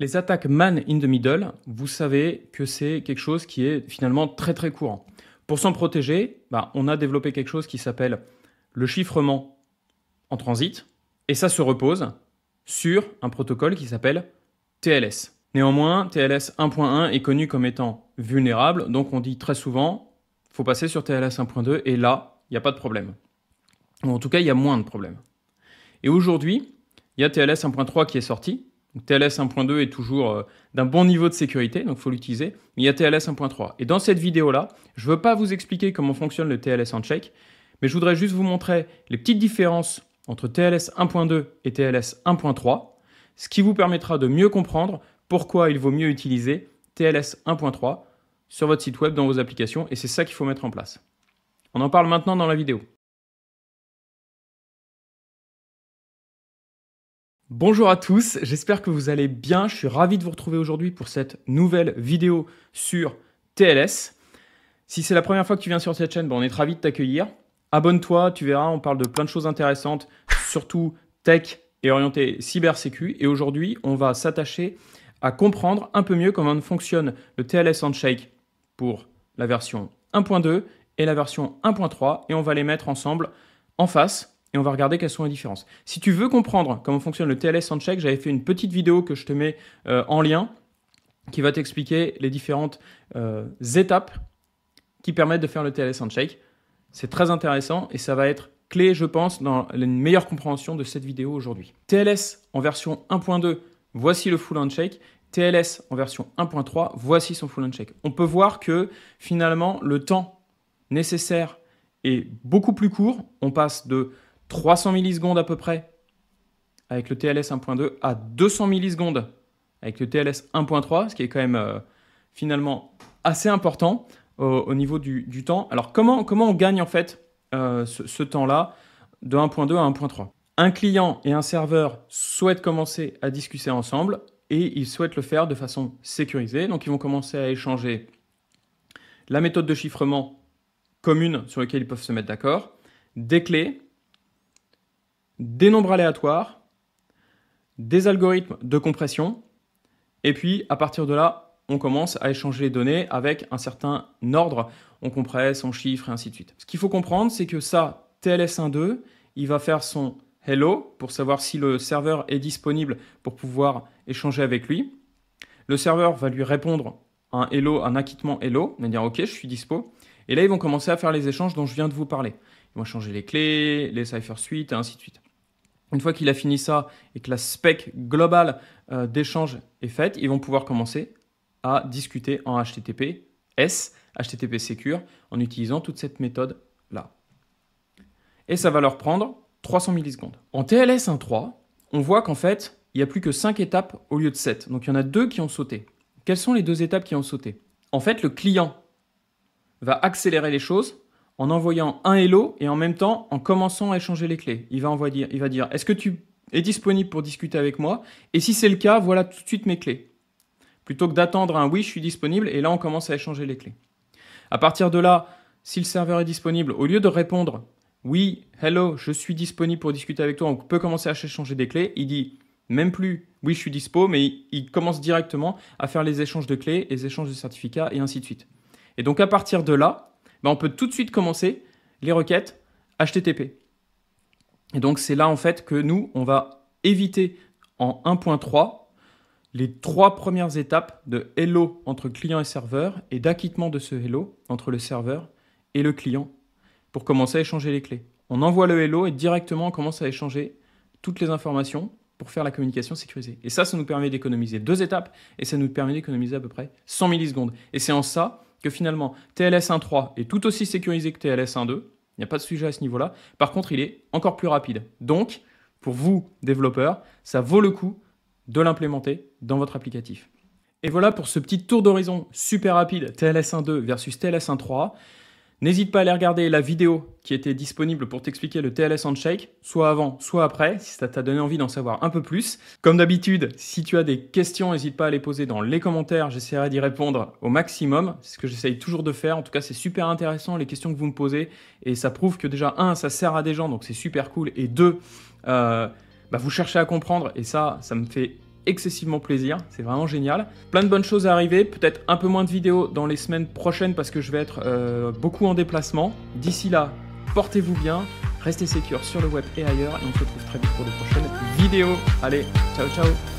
Les attaques man in the middle, vous savez que c'est quelque chose qui est finalement très très courant. Pour s'en protéger, on a développé quelque chose qui s'appelle le chiffrement en transit, et ça se repose sur un protocole qui s'appelle TLS. Néanmoins, TLS 1.1 est connu comme étant vulnérable, donc on dit très souvent, il faut passer sur TLS 1.2, et là, il n'y a pas de problème. Ou en tout cas, il y a moins de problèmes. Et aujourd'hui, il y a TLS 1.3 qui est sorti. Donc, TLS 1.2 est toujours d'un bon niveau de sécurité, donc il faut l'utiliser. Mais il y a TLS 1.3. Et dans cette vidéo-là, je ne veux pas vous expliquer comment fonctionne le TLS Handshake, mais je voudrais juste vous montrer les petites différences entre TLS 1.2 et TLS 1.3, ce qui vous permettra de mieux comprendre pourquoi il vaut mieux utiliser TLS 1.3 sur votre site web, dans vos applications, et c'est ça qu'il faut mettre en place. On en parle maintenant dans la vidéo. Bonjour à tous, j'espère que vous allez bien. Je suis ravi de vous retrouver aujourd'hui pour cette nouvelle vidéo sur TLS. Si c'est la première fois que tu viens sur cette chaîne, on est ravi de t'accueillir. Abonne-toi, tu verras, on parle de plein de choses intéressantes, surtout tech et orienté cybersécu. Et aujourd'hui, on va s'attacher à comprendre un peu mieux comment fonctionne le TLS Handshake pour la version 1.2 et la version 1.3. Et on va les mettre ensemble en face. Et on va regarder quelles sont les différences. Si tu veux comprendre comment fonctionne le TLS Handshake, j'avais fait une petite vidéo que je te mets en lien qui va t'expliquer les différentes étapes qui permettent de faire le TLS Handshake. C'est très intéressant et ça va être clé, je pense, dans une meilleure compréhension de cette vidéo aujourd'hui. TLS en version 1.2, voici le full handshake. TLS en version 1.3, voici son full handshake. On peut voir que finalement, le temps nécessaire est beaucoup plus court. On passe de 300 millisecondes à peu près avec le TLS 1.2 à 200 millisecondes avec le TLS 1.3, ce qui est quand même finalement assez important au niveau du temps. Alors comment on gagne en fait ce temps-là de 1.2 à 1.3 ? Un client et un serveur souhaitent commencer à discuter ensemble et ils souhaitent le faire de façon sécurisée. Donc ils vont commencer à échanger la méthode de chiffrement commune sur laquelle ils peuvent se mettre d'accord, des clés, des nombres aléatoires, des algorithmes de compression, et puis à partir de là, on commence à échanger les données avec un certain ordre. On compresse, on chiffre et ainsi de suite. Ce qu'il faut comprendre, c'est que ça, TLS 1.2, il va faire son hello pour savoir si le serveur est disponible pour pouvoir échanger avec lui. Le serveur va lui répondre un hello, un acquittement hello, il va dire ok, je suis dispo. Et là, ils vont commencer à faire les échanges dont je viens de vous parler. Ils vont changer les clés, les cipher suites et ainsi de suite. Une fois qu'il a fini ça et que la spec globale d'échange est faite, ils vont pouvoir commencer à discuter en HTTPS, HTTP Secure, en utilisant toute cette méthode-là. Et ça va leur prendre 300 millisecondes. En TLS 1.3, on voit qu'en fait, il n'y a plus que 5 étapes au lieu de 7. Donc il y en a 2 qui ont sauté. Quelles sont les 2 étapes qui ont sauté ? En fait, le client va accélérer les choses en envoyant un hello et en même temps en commençant à échanger les clés. Il va dire est-ce que tu es disponible pour discuter avec moi ? Et si c'est le cas, voilà tout de suite mes clés. Plutôt que d'attendre un oui, je suis disponible, et là on commence à échanger les clés. À partir de là, si le serveur est disponible, au lieu de répondre oui, hello, je suis disponible pour discuter avec toi, on peut commencer à échanger des clés, il dit même plus oui, je suis dispo, mais il commence directement à faire les échanges de clés, les échanges de certificats et ainsi de suite. Et donc à partir de là, on peut tout de suite commencer les requêtes HTTP. Et donc c'est là en fait que nous, on va éviter en 1.3 les 3 premières étapes de hello entre client et serveur et d'acquittement de ce hello entre le serveur et le client pour commencer à échanger les clés. On envoie le hello et directement on commence à échanger toutes les informations pour faire la communication sécurisée. Et ça nous permet d'économiser 2 étapes et ça nous permet d'économiser à peu près 100 millisecondes. Et c'est en ça que finalement TLS 1.3 est tout aussi sécurisé que TLS 1.2. Il n'y a pas de sujet à ce niveau-là. Par contre, il est encore plus rapide. Donc, pour vous, développeurs, ça vaut le coup de l'implémenter dans votre applicatif. Et voilà pour ce petit tour d'horizon super rapide TLS 1.2 versus TLS 1.3. N'hésite pas à aller regarder la vidéo qui était disponible pour t'expliquer le TLS Handshake, soit avant, soit après, si ça t'a donné envie d'en savoir un peu plus. Comme d'habitude, si tu as des questions, n'hésite pas à les poser dans les commentaires, j'essaierai d'y répondre au maximum. C'est ce que j'essaye toujours de faire. En tout cas, c'est super intéressant les questions que vous me posez et ça prouve que déjà, 1, ça sert à des gens, donc c'est super cool, et 2, vous cherchez à comprendre et ça me fait excessivement plaisir, c'est vraiment génial. Plein de bonnes choses à arriver, peut-être un peu moins de vidéos dans les semaines prochaines parce que je vais être beaucoup en déplacement. D'ici là, portez-vous bien, restez sécures sur le web et ailleurs et on se retrouve très vite pour de prochaines vidéos. Allez, ciao ciao.